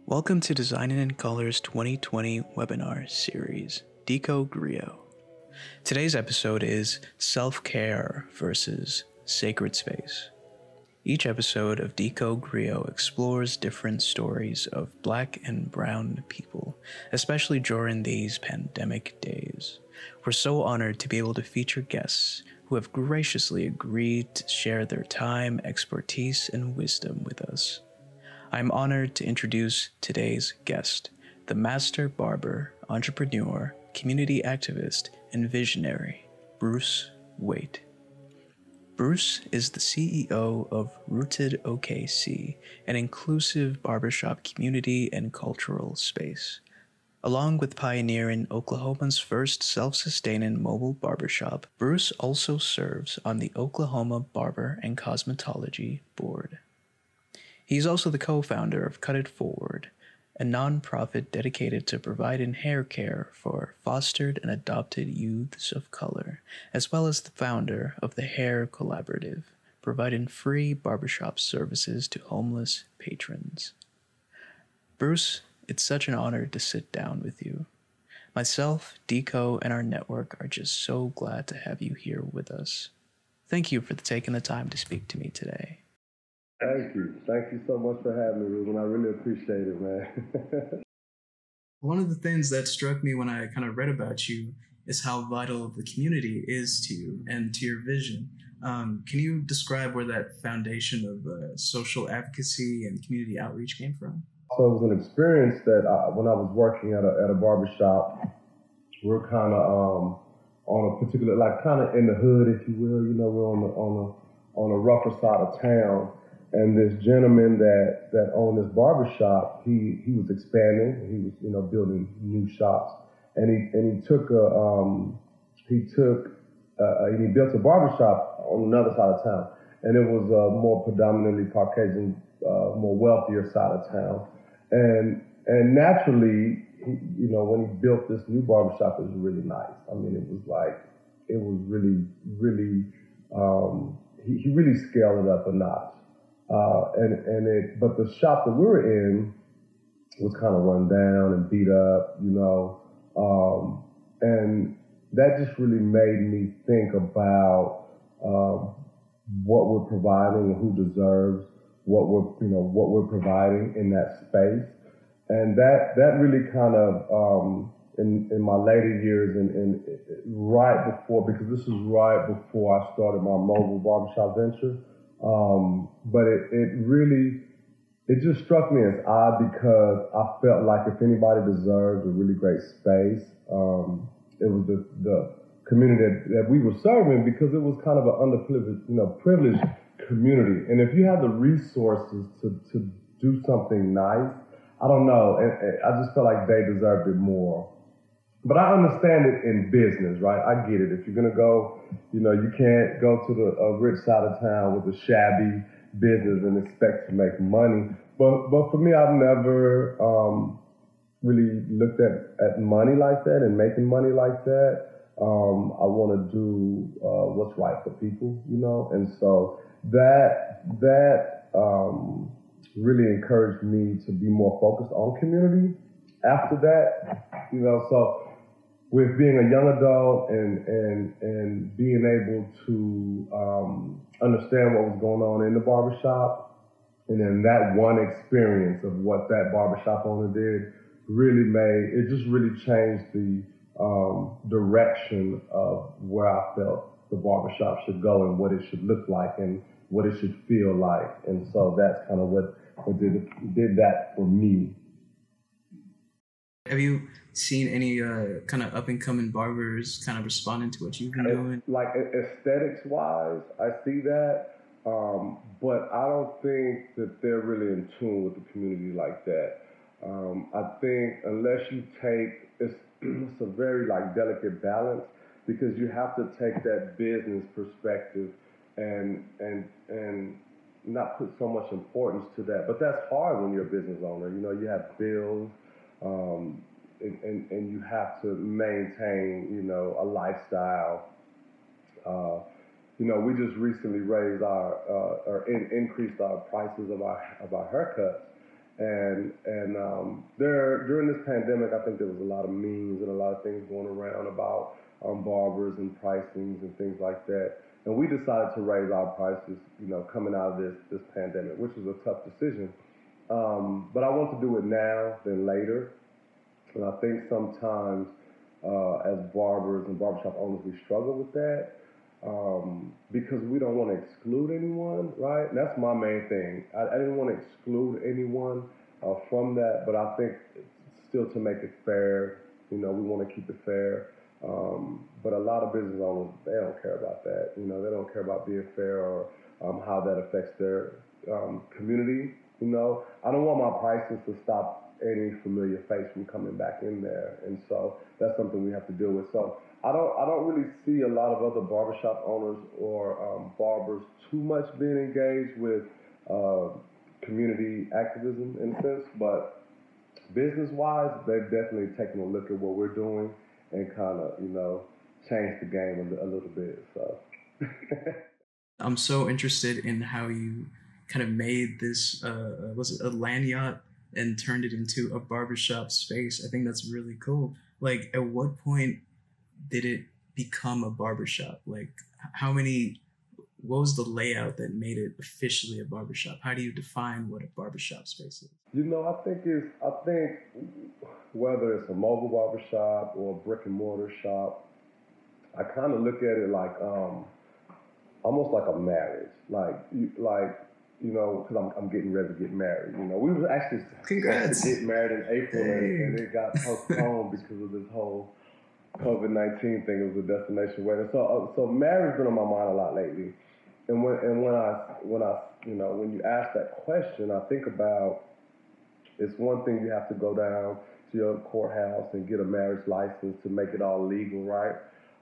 Welcome to Designing in Color's 2020 webinar series, Deco Griot. Today's episode is Self-Care versus Sacred Space. Each episode of Deco Griot explores different stories of Black and Brown people, especially during these pandemic days. We're so honored to be able to feature guests who have graciously agreed to share their time, expertise, and wisdom with us. I'm honored to introduce today's guest, the master barber, entrepreneur, community activist, and visionary, Bruce Waite. Bruce is the CEO of Rooted OKC, an inclusive barbershop community and cultural space. Along with pioneering Oklahoma's first self-sustaining mobile barbershop, Bruce also serves on the Oklahoma Barber and Cosmetology Board. He's also the co-founder of Cut It Forward, a nonprofit dedicated to providing hair care for fostered and adopted youths of color, as well as the founder of the Hair Collaborative, providing free barbershop services to homeless patrons. Bruce, it's such an honor to sit down with you. Myself, Deco, and our network are just so glad to have you here with us. Thank you for taking the time to speak to me today. Thank you. Thank you so much for having me, Ruben. I really appreciate it, man. One of the things that struck me when I kind of read about you is how vital the community is to you and to your vision. Can you describe where that foundation of social advocacy and community outreach came from? So it was an experience that when I was working at a barbershop, we're kind of on a particular, like kind of in the hood, if you will. You know, we're on a rougher side of town. And this gentleman that owned this barbershop, he was expanding. He was, building new shops, and he built a barbershop on another side of town, and it was a more predominantly Caucasian, more wealthier side of town, and naturally, when he built this new barbershop, it was really nice. I mean, it was really, he really scaled it up a notch. But the shop that we were in was kind of run down and beat up, and that just really made me think about what we're providing and who deserves what we're providing in that space, and that really kind of in my later years and right before, because this was right before I started my mobile barbershop venture. But it just struck me as odd because I felt like if anybody deserved a really great space, it was the community that we were serving, because it was kind of an underprivileged, privileged community. And if you have the resources to do something nice, I don't know, and I just felt like they deserved it more. But I understand it in business, right? I get it. If you're going to go, you can't go to the rich side of town with a shabby business and expect to make money. But for me, I've never really looked at money like that and making money like that. I want to do what's right for people, And so that really encouraged me to be more focused on community after that, so with being a young adult and being able to understand what was going on in the barbershop, and then that one experience of what that barbershop owner did just really changed the direction of where I felt the barbershop should go and what it should look like and what it should feel like. And so that's kind of what did that for me. Have you seen any kind of up-and-coming barbers kind of responding to what you've been doing? Like aesthetics-wise, I see that, but I don't think that they're really in tune with the community like that. I think unless you take, it's a very delicate balance, because you have to take that business perspective and not put so much importance to that. But that's hard when you're a business owner. You have bills. And you have to maintain, a lifestyle. We just recently raised increased our prices of our haircuts, and pandemic, I think there was a lot of memes and a lot of things going around about barbers and pricings and things like that. And we decided to raise our prices, coming out of this pandemic, which was a tough decision. But I want to do it now than later. And I think sometimes as barbers and barbershop owners, we struggle with that because we don't want to exclude anyone, right? And that's my main thing. I didn't want to exclude anyone from that, but I think still to make it fair, we want to keep it fair. But a lot of business owners, they don't care about that. They don't care about being fair or how that affects their community. I don't want my prices to stop any familiar face from coming back in there, and so that's something we have to deal with. So I don't really see a lot of other barbershop owners or barbers too much being engaged with community activism in a sense, but business-wise, they've definitely taken a look at what we're doing and kind of, change the game a little bit. So I'm so interested in how you kind of made this, was it a lanyard and turned it into a barbershop space. I think that's really cool. Like, at what point did it become a barbershop? Like, what was the layout that made it officially a barbershop? How do you define what a barbershop space is? I think whether it's a mobile barbershop or a brick and mortar shop, I kind of look at it like almost like a marriage, because I'm getting ready to get married. We were actually supposed to get married in April, and it got postponed because of this whole COVID-19 thing. It was a destination wedding, so marriage's been on my mind a lot lately. And when you ask that question, I think about it's one thing you have to go down to your courthouse and get a marriage license to make it all legal, right?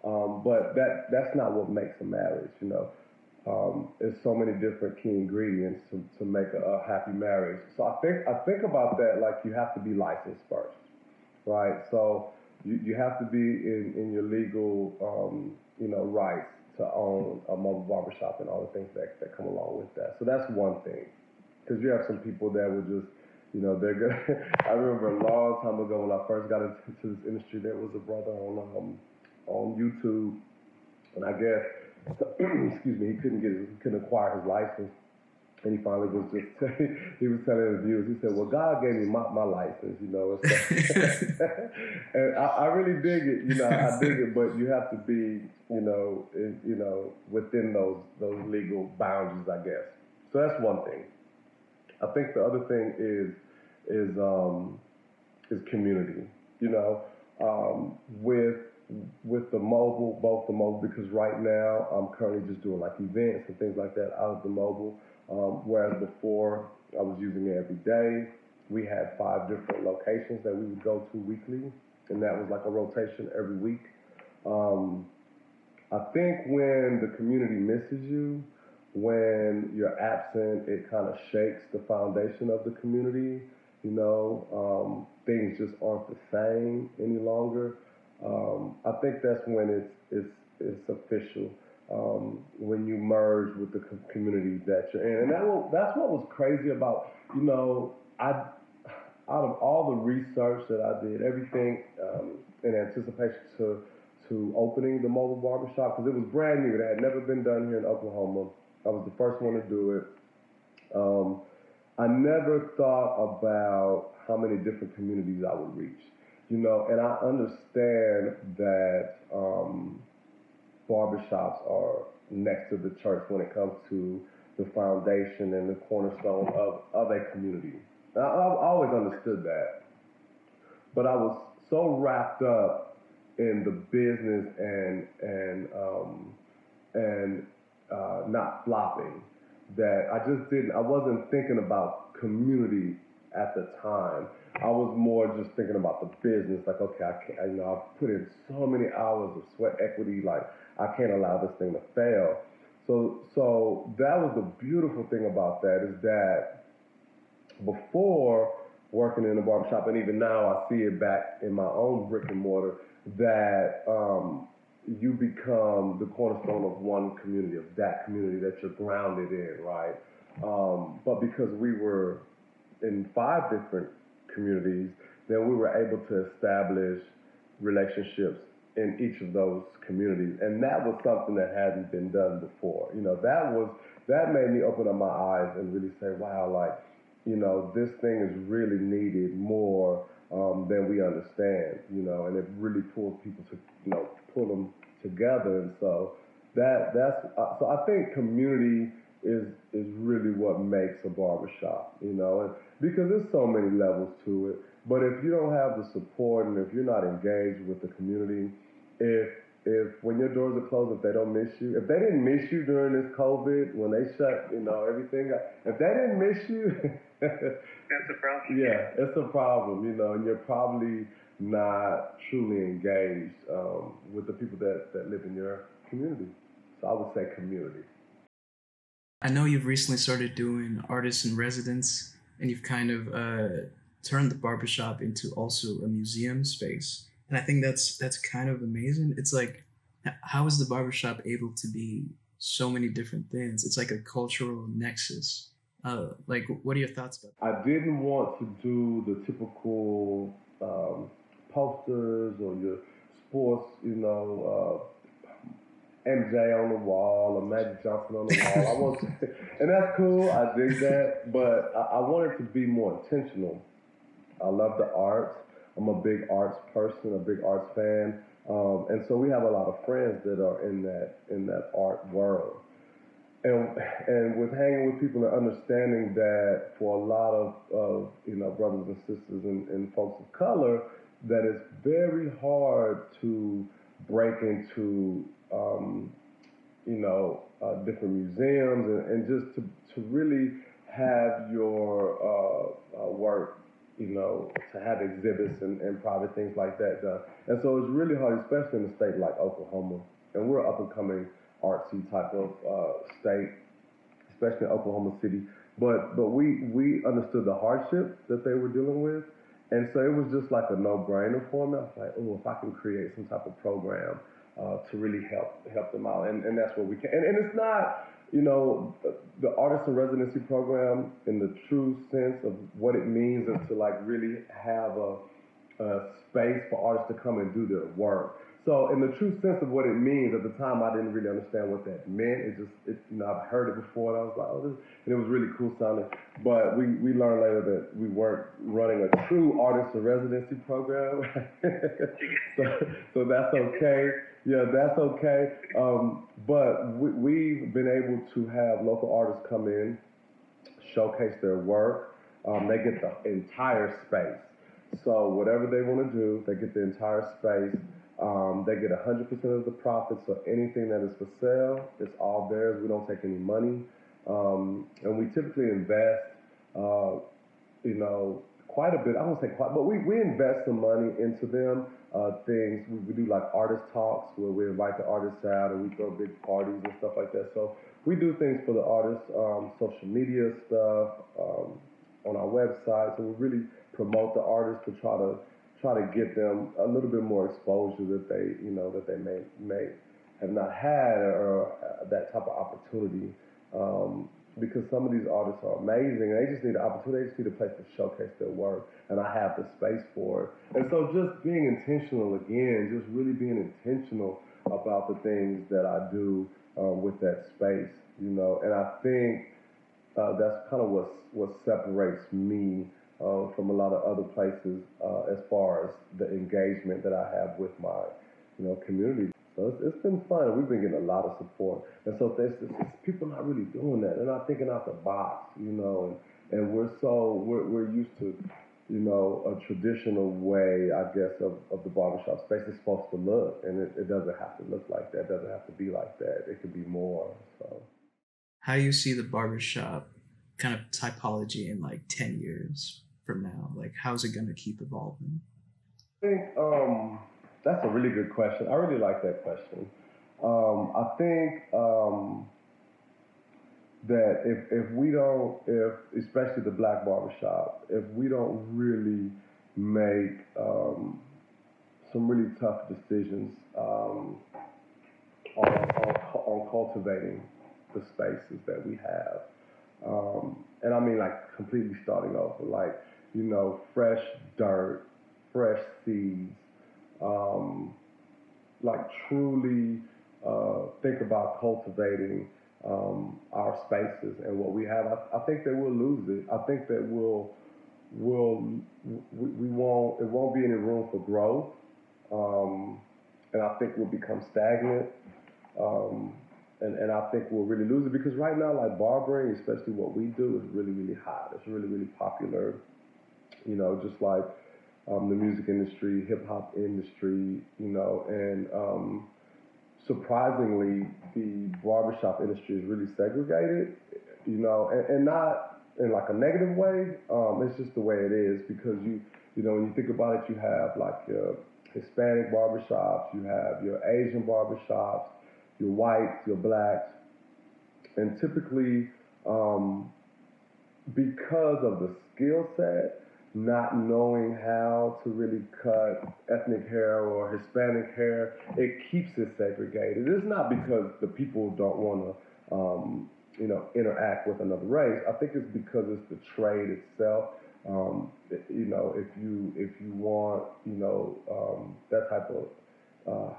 But that's not what makes a marriage, There's so many different key ingredients to make a happy marriage. So I think about that like you have to be licensed first, right? So you have to be in your legal, rights to own a mobile barbershop and all the things that come along with that. So that's one thing. Because you have some people that would just, they're good. I remember a long time ago when I first got into this industry, there was a brother on YouTube, and I guess, excuse me, he couldn't acquire his license. And he finally was just, he was telling his viewers, he said, well, God gave me my license, and so, and I really dig it, I dig it, but you have to be, within those legal boundaries, I guess. So that's one thing. I think the other thing is community, with the mobile, both the mobile, because right now I'm currently just doing like events and things like that out of the mobile. Whereas before I was using it every day. We had 5 different locations that we would go to weekly, and that was like a rotation every week. I think when the community misses you, when you're absent, it kind of shakes the foundation of the community. Things just aren't the same any longer. I think that's when it's official. When you merge with the community that you're in. And that's what was crazy about, out of all the research that I did, everything in anticipation to opening the mobile barbershop, because it was brand new. It had never been done here in Oklahoma. I was the first one to do it. I never thought about how many different communities I would reach, and I understand that barbershops are next to the church when it comes to the foundation and the cornerstone of a community. I've always understood that. But I was so wrapped up in the business and not flopping that I wasn't thinking about community at the time. I was more just thinking about the business, like, okay, I've put in so many hours of sweat equity, like, I can't allow this thing to fail. So that was the beautiful thing about that, is that before working in a barbershop, and even now I see it back in my own brick and mortar, that you become the cornerstone of one community, of that community that you're grounded in, right? But because we were in 5 different communities, then we were able to establish relationships in each of those communities, and that was something that hadn't been done before. That made me open up my eyes and really say, wow, like, this thing is really needed more than we understand, and it really pulls people to, pull them together. And so so I think community is really what makes a barbershop, and because there's so many levels to it. But if you don't have the support and if you're not engaged with the community, if when your doors are closed, if they don't miss you, if they didn't miss you during this COVID, when they shut, everything, if they didn't miss you, that's a problem. Yeah, it's a problem, and you're probably not truly engaged with the people that live in your community. So I would say community. I know you've recently started doing artists in residence, and you've kind of turned the barbershop into also a museum space. And I think that's kind of amazing. It's like, how is the barbershop able to be so many different things? It's like a cultural nexus. What are your thoughts about that? I didn't want to do the typical posters or your sports, MJ on the wall or Magic Johnson on the wall. And that's cool. I dig that, but I wanted to be more intentional. I love the arts. I'm a big arts person, a big arts fan, and so we have a lot of friends that are in that art world. And with hanging with people and understanding that for a lot of brothers and sisters and folks of color, that it's very hard to break into different museums and just to really have your work, to have exhibits and private things like that done. And so it's really hard, especially in a state like Oklahoma. And we're up and coming artsy type of state, especially in Oklahoma City. But we understood the hardship that they were dealing with. And so it was just like a no-brainer for me. I was like, oh, if I can create some type of program to really help them out. And that's what we can. And it's not, the artist in residency program in the true sense of what it means is to like really have a space for artists to come and do their work. So in the true sense of what it means, at the time I didn't really understand what that meant. I've heard it before and I was like, oh, and it was really cool sounding. But we learned later that we weren't running a true artist in residency program. so that's okay. Yeah, that's okay. But we've been able to have local artists come in, showcase their work. They get the entire space. So whatever they want to do, they get the entire space. They get 100% of the profits. So anything that is for sale, it's all theirs. We don't take any money. And we typically invest, quite a bit. I won't say quite, but we invest some money into them. Things we do like artist talks where we invite the artists out and we throw big parties and stuff like that. So we do things for the artists, social media stuff, on our website. So we really promote the artists to try to get them a little bit more exposure that they may have not had or that type of opportunity. Because some of these artists are amazing and they just need an opportunity, they just need a place to showcase their work, and I have the space for it. And so just being intentional again, just really being intentional about the things that I do with that space, and I think that's kind of what separates me from a lot of other places as far as the engagement that I have with my, community. So it's been fun. We've been getting a lot of support. And so there's people not really doing that. They're not thinking out the box, and we're used to, a traditional way, I guess, of the barbershop space is supposed to look. And it doesn't have to look like that. It doesn't have to be like that. It could be more. So how do you see the barbershop kind of typology in like 10 years from now? Like, how's it going to keep evolving? I think that's a really good question. I really like that question. I think that if especially the black barbershop, if we don't really make some really tough decisions on cultivating the spaces that we have, and I mean like completely starting over, like fresh dirt fresh seeds, like truly think about cultivating our spaces and what we have. I think that we'll lose it. I think that we won't, it won't be any room for growth. And I think we'll become stagnant. And I think we'll really lose it because right now, like barbering, especially what we do, is really, really hot. It's really, really popular. You know, just like the music industry, hip hop industry, you know, and surprisingly, the barbershop industry is really segregated, you know, and not in like a negative way. It's just the way it is because you know, when you think about it, you have like your Hispanic barbershops, you have your Asian barbershops, your whites, your blacks, and typically because of the skill set, not knowing how to really cut ethnic hair or Hispanic hair, it keeps it segregated. It's not because the people don't want to, you know, interact with another race. I think it's because it's the trade itself. You know, if you want, you know, that type of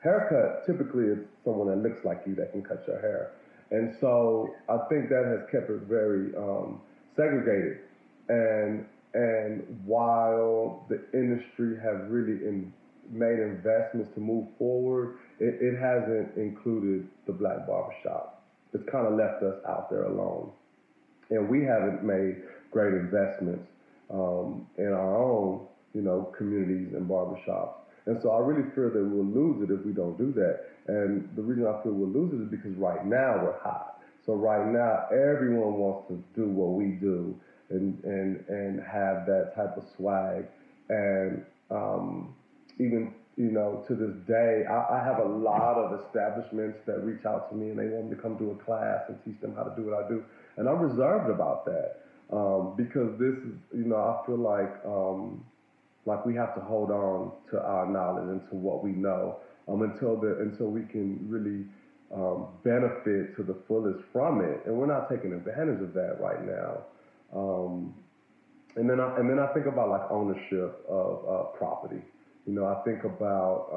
haircut, typically it's someone that looks like you that can cut your hair. And so I think that has kept it very segregated. And while the industry have really made investments to move forward, it hasn't included the black barbershop. It's kind of left us out there alone. And we haven't made great investments in our own, you know, communities and barbershops. And so I really fear that we'll lose it if we don't do that. And the reason I feel we'll lose it is because right now we're hot. So right now everyone wants to do what we do and have that type of swag. And even, you know, to this day, I have a lot of establishments that reach out to me and they want me to come do a class and teach them how to do what I do. And I'm reserved about that because this is, you know, I feel like we have to hold on to our knowledge and to what we know until we can really benefit to the fullest from it. And we're not taking advantage of that right now. And then I think about like ownership of property. You know, I think about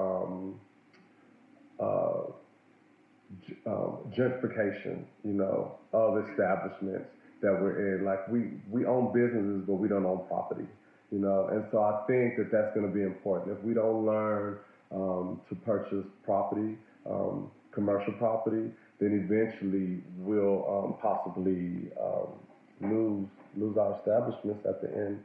gentrification, you know, of establishments that we're in. Like we own businesses, but we don't own property, you know. And so I think that that's going to be important. If we don't learn to purchase property, commercial property, then eventually we'll possibly lose our establishments at the end.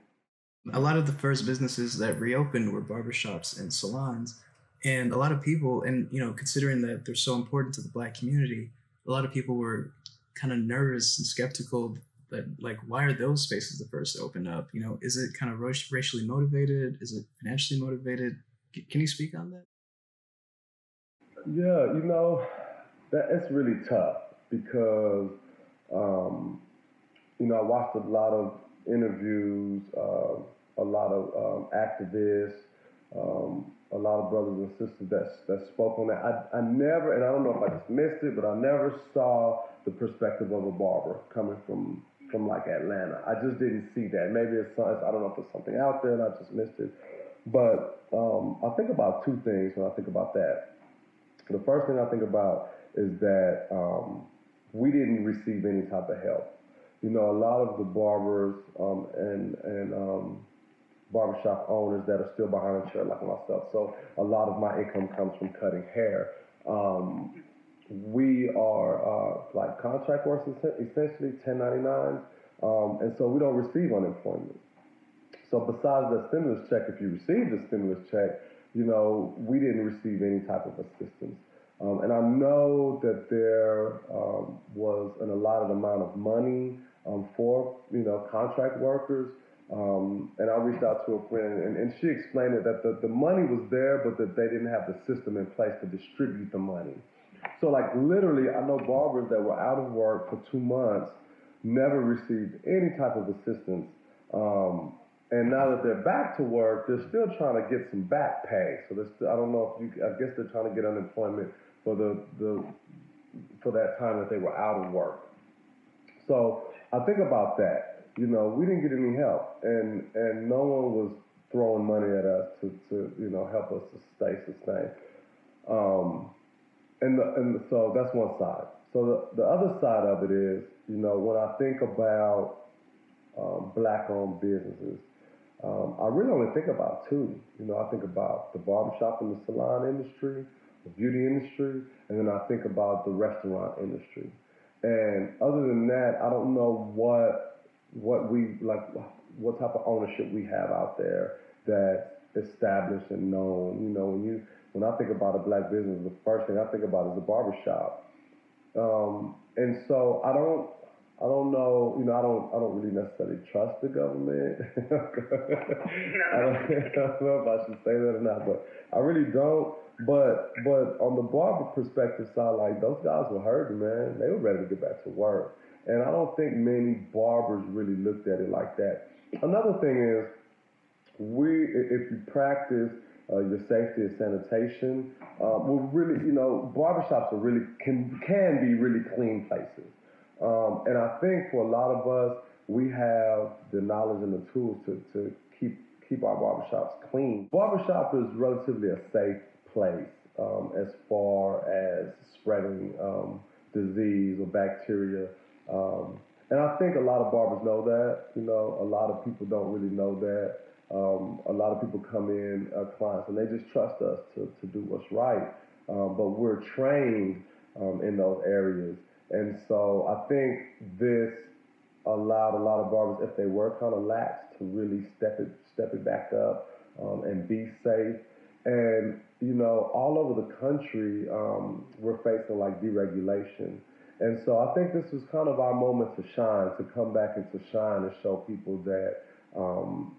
A lot of the first businesses that reopened were barbershops and salons. And a lot of people, and, you know, considering that they're so important to the Black community, a lot of people were kind of nervous and skeptical that, like, why are those spaces the first to open up? You know, is it kind of racially motivated? Is it financially motivated? Can you speak on that? Yeah, you know, it's really tough because, you know, I watched a lot of interviews, a lot of activists, a lot of brothers and sisters that spoke on that. I never, and I don't know if I just missed it, but I never saw the perspective of a barber coming from like Atlanta. I just didn't see that. Maybe it's I don't know if there's something out there and I just missed it. But I think about two things when I think about that. The first thing I think about is that we didn't receive any type of help. You know, a lot of the barbers and barbershop owners that are still behind the chair like myself. So a lot of my income comes from cutting hair. We are like contract workers, essentially 1099s, and so we don't receive unemployment. So besides the stimulus check, if you receive the stimulus check, you know, we didn't receive any type of assistance. And I know that there was an allotted amount of money for, you know, contract workers. And I reached out to a friend, and she explained it, that the money was there, but that they didn't have the system in place to distribute the money. So, like, literally, I know barbers that were out of work for 2 months, never received any type of assistance. And now that they're back to work, they're still trying to get some back pay. So I don't know if I guess they're trying to get unemployment for for that time that they were out of work. So I think about that. You know, we didn't get any help, and no one was throwing money at us help us to stay sustained. Um, so that's one side. So the other side of it is, when I think about black-owned businesses, I really only think about two. I think about the barbershop and the salon industry, the beauty industry, and then I think about the restaurant industry. And other than that, I don't know what we like, what type of ownership we have out there that's established and known. When I think about a black business, the first thing I think about is the barbershop. And so I don't know, I don't really necessarily trust the government. I don't know if I should say that or not, but I really don't. But on the barber perspective side, like those guys were hurting, man. They were ready to get back to work. And I don't think many barbers really looked at it like that. Another thing is, if you practice your safety and sanitation, we're really, barbershops are really can be really clean places. And I think for a lot of us, we have the knowledge and the tools to keep our barbershops clean. Barbershop is relatively a safe place as far as spreading disease or bacteria. And I think a lot of barbers know that. A lot of people don't really know that. A lot of people come in, clients, and they just trust us to do what's right. But we're trained in those areas. And so I think this allowed a lot of barbers, if they were kind of lax, to really step it back up and be safe. And, all over the country, we're facing like deregulation. And so I think this was kind of our moment to shine, to come back and to shine and show people that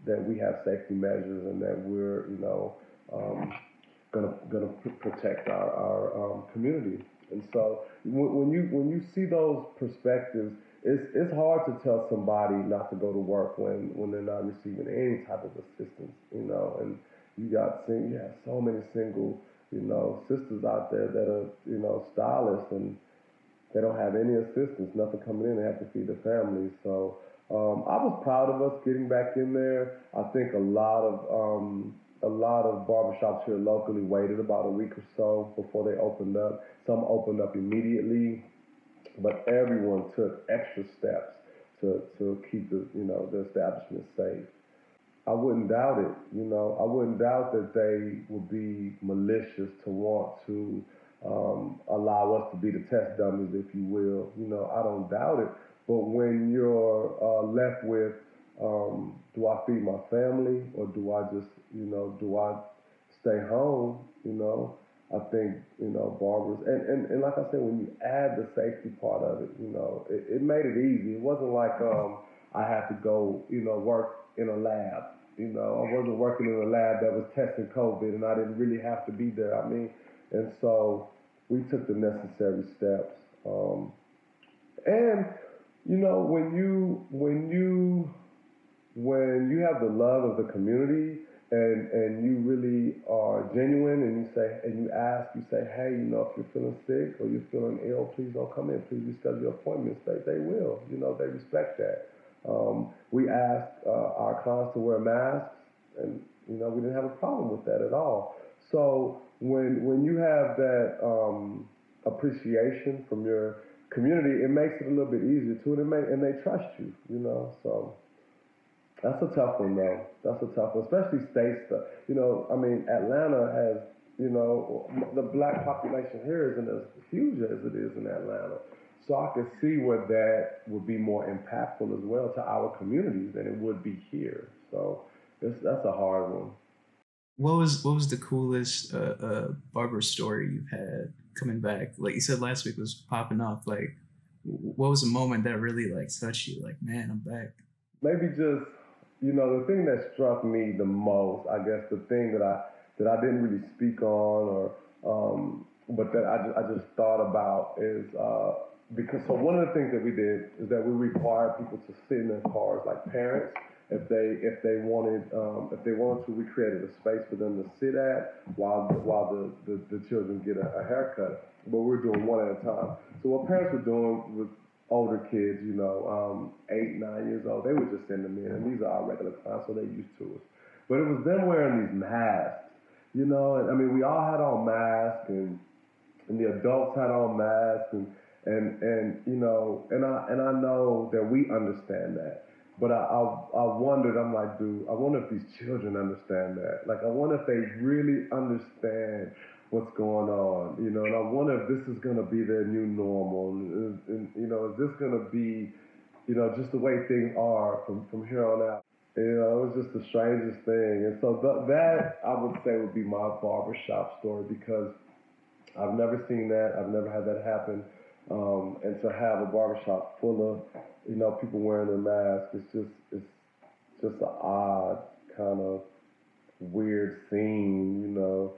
that we have safety measures and that we're, gonna protect our community. And so when you see those perspectives, it's hard to tell somebody not to go to work when they're not receiving any type of assistance, and you have so many single, sisters out there that are, stylists, and they don't have any assistance, nothing coming in. They have to feed their families. So I was proud of us getting back in there. I think a lot of barbershops here locally waited about a week or so before they opened up. Some opened up immediately, but everyone took extra steps to keep the establishment safe. I wouldn't doubt it. I wouldn't doubt that they would be malicious to want to allow us to be the test dummies, if you will. I don't doubt it. But when you're left with, do I feed my family or do I just, do I stay home? I think, barbers, and like I said, when you add the safety part of it, it made it easy. It wasn't like I had to go, work in a lab. I wasn't working in a lab that was testing COVID, and I didn't really have to be there. And so we took the necessary steps. And when you have the love of the community and you really are genuine and you say, hey, if you're feeling sick or you're feeling ill, please don't come in. Please reschedule your appointments. They will. They respect that. We asked our clients to wear masks, and we didn't have a problem with that at all. So when you have that appreciation from your community, it makes it a little bit easier too, and they trust you. So that's a tough one, though. That's a tough one, especially state stuff. Atlanta has, the black population here isn't as huge as it is in Atlanta. So I could see where that would be more impactful as well to our communities than it would be here. So that's a hard one. What was the coolest barber story you've had coming back? Like you said last week was popping off. Like, what was a moment that really like touched you? Like, man, I'm back. Maybe just the thing that struck me the most, I guess, the thing that I didn't really speak on, but that I just thought about is because one of the things that we did is that we required people to sit in their cars, like parents. If they wanted to, we created a space for them to sit at while the children get a haircut. But we're doing one at a time. So what parents were doing with older kids, 8, 9 years old, they would just send them in. And these are our regular clients, so they're used to it. But it was them wearing these masks. you know. And I mean, we all had on masks, and the adults had on masks, and you know, and I know that we understand that. But I wondered, I'm like, dude, I wonder if these children understand that. Like, I wonder if they really understand what's going on, you know, and I wonder if this is going to be their new normal. And you know, is this going to be, you know, just the way things are from here on out? You know, it was just the strangest thing. And so that, I would say, would be my barbershop story, because I've never seen that. I've never had that happen. And to have a barbershop full of, you know, people wearing their masks, it's just an odd kind of weird scene, you know.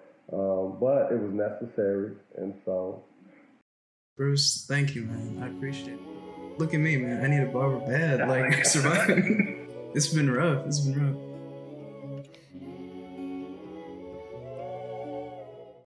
But it was necessary, and so. Bruce, thank you, man. I appreciate it. Look at me, man. I need a barber bad. Like, surviving. It's been rough.